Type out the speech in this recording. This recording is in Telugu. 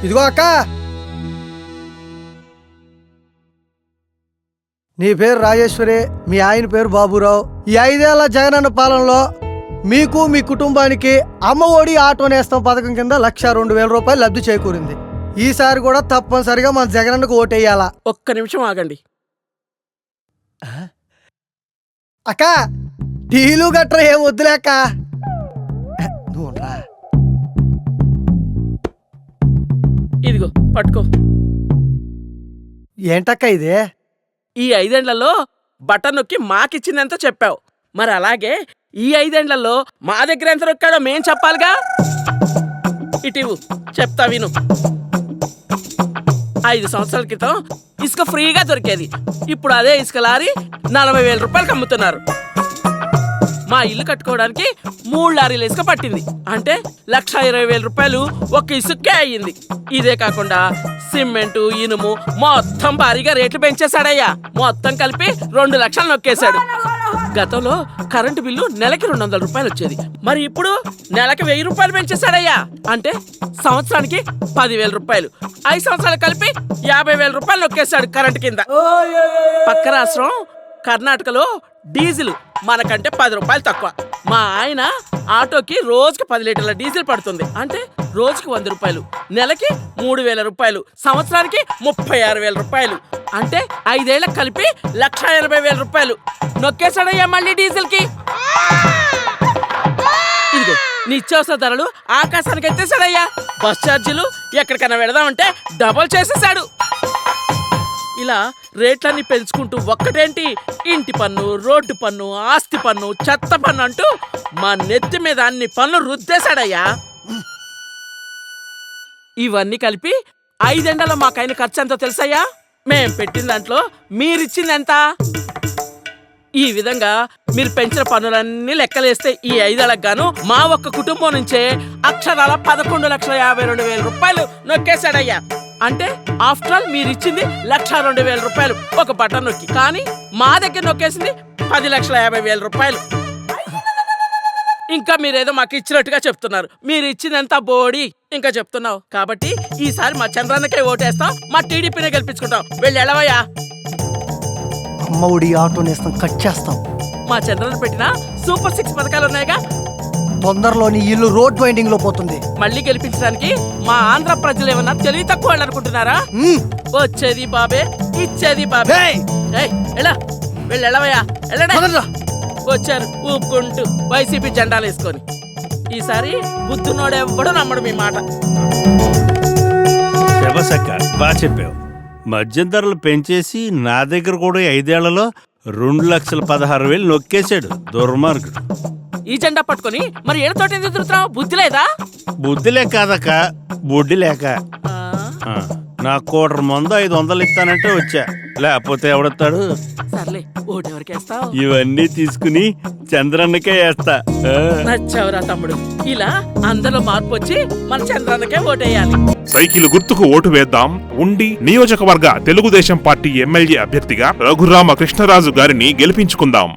ఇదిగో అక్క, నీ పేరు రాజేశ్వరి, మీ ఆయన పేరు బాబురావు. ఈ 5 ఏళ్ల జగనన్న పాలనలో మీకు మీ కుటుంబానికి అమ్మ ఒడి ఆటో నేస్తం పథకం కింద 1,02,000 రూపాయలు లబ్ధి చేకూరింది. ఈసారి కూడా తప్పనిసరిగా మన జగనన్నకు ఓటేయాలా? ఒక్క నిమిషం ఆగండి. అక్క, టీలు గట్ర ఏం వద్దులేక. నువ్వురా, ఇదిగో పట్టుకో. ఏంటక్క ఇదే? ఈ 5 ఏళ్లలో బటన్ నొక్కి మాకిచ్చిందంతా చెప్పావు. మరి అలాగే ఈ 5 ఏళ్లలో మా దగ్గర ఎంత నొక్కాడో మేం చెప్పాలిగా. ఇటీవు చెప్తా విను. 5 సంవత్సరాల క్రితం ఇసుక ఫ్రీగా దొరికేది. ఇప్పుడు అదే ఇసుక లారీ 40,000 రూపాయలకు అమ్ముతున్నారు. మా ఇల్లు కట్టుకోవడానికి 3 లారీల ఇసుక పట్టింది. అంటే 1,20,000 రూపాయలు ఒక్క ఇసుకే అయ్యింది. ఇదే కాకుండా సిమెంటు, ఇనుము మొత్తం భారీగా రేట్లు పెంచేశాడయ్యా. మొత్తం కలిపి 2 లక్షలు నొక్కేశాడు. గతంలో కరెంటు బిల్లు నెలకి 200 రూపాయలు వచ్చేది. మరి ఇప్పుడు నెలకి 1000 రూపాయలు పెంచేశాడయ్యా. అంటే సంవత్సరానికి 10,000 రూపాయలు. 5 సంవత్సరాలు కలిపి 50,000 రూపాయలు నొక్కేశాడు కరెంటు కింద. పక్క రాష్ట్రం కర్ణాటకలో డీజిల్ మనకంటే 10 రూపాయలు తక్కువ. మా ఆయన ఆటోకి రోజుకి 10 లీటర్ల డీజిల్ పడుతుంది. అంటే రోజుకి 100 రూపాయలు, నెలకి 3,000 రూపాయలు, సంవత్సరానికి 36,000 రూపాయలు. అంటే 5 ఏళ్ళకి కలిపి 1,80,000 రూపాయలు నొక్కేశాడయ్యా మళ్ళీ డీజిల్ కి. ఇదిగో నిత్యావసర ధరలు ఆకాశానికి ఎత్తేసాడయ్యా. బస్ ఛార్జీలు ఎక్కడికైనా వెళదామంటే డబల్ చేసేసాడు. ఇలా రేట్లన్నీ పెంచుకుంటూ ఒక్కటేంటి ఇంటి పన్ను, రోడ్డు పన్ను, ఆస్తి పన్ను, చెత్త పన్ను అంటూ మా నెత్తి మీద అన్ని పన్ను రుద్దేశాడయ్యా. ఇవన్నీ కలిపి 5 ఏళ్లలో మాకైన ఖర్చు ఎంతో తెలుసయ్యా? మేం పెట్టిన దాంట్లో మీరిచ్చింది ఎంత? ఈ విధంగా మీరు పెంచిన పన్నులన్నీ లెక్కలేస్తే ఈ 5 ఏళ్లకు గాను మా ఒక్క కుటుంబం నుంచే అక్షరాల 11,52,000 రూపాయలు నొక్కేశాడయ్యా. అంటే ఆఫ్టర్ ఆల్ మీరిచ్చింది 1,02,000 రూపాయలు ఒక బటన్ నొక్కి. కానీ మా దగ్గర నొక్కేసింది 10,50,000 రూపాయలు. ఇంకా మీరేదో మాకు ఇచ్చినట్టుగా చెప్తున్నారు. మీరు ఇచ్చిందంతా బోడి ఇంకా చెప్తున్నావు. కాబట్టి ఈసారి మా చంద్రన్నకే ఓటేస్తాం, మా టీడీపీనే గెలిపించుకుంటాం. వెళ్ళి ఎలవయ్యా. అమ్మ ఒడి ఆటో నేస్తం కట్ చేస్తాం. మా చంద్రన్న పెట్టిన సూపర్ 6 పథకాలు ఉన్నాయిగా. తొందరలోని ఇల్లు రోడ్ వైండింగ్ లో పోతుంది. మళ్ళీ గెలిపించడానికి మా ఆంధ్ర ప్రజలు ఏమన్నా తెలివి తక్కువ అనుకుంటున్నారా? వచ్చేది బాబే, ఇచ్చేది బాబే. ఎలా వెళ్ళి ఎలవయ్యా, వెళ్ళడా. వచ్చారు ఊపుకుంటూ వైసీపీ జెండాలు వేసుకొని. ఈసారి బుద్ధునోడెవ్వడూ నమ్మడు మీ మాట. బాగా చెప్పావు. మద్యం ధరలు పెంచేసి నా దగ్గర కూడా 5 ఏళ్లలో 2,16,000 నొక్కేశాడు దుర్మార్గుడు. ఈ జెండా పట్టుకొని మరి ఏడుతోటి ఎందుకు తిరుగుతున్నావు? బుద్ధి లేదా? బుద్ధిలే కాదక్క, బుడ్డి లేక. నా 1/4 మందు 500 ఇస్తానంటే వచ్చా, లేకపోతే ఎవడొస్తాడు? సర్లే, ఓటెవరికేస్తావు? ఇవన్నీ తీసుకుని చంద్రన్నకే వేస్తా. నచ్చావురా తమ్ముడు. ఇలా అందరిలో మార్పు వచ్చి మన చంద్రన్నకే ఓటేయాలి. సైకిల్ గుర్తుకు ఓటు వేద్దాం. ఉండి నియోజకవర్గ తెలుగుదేశం పార్టీ ఎమ్మెల్యే అభ్యర్థిగా రఘురామ కృష్ణరాజు గారిని గెలిపించుకుందాం.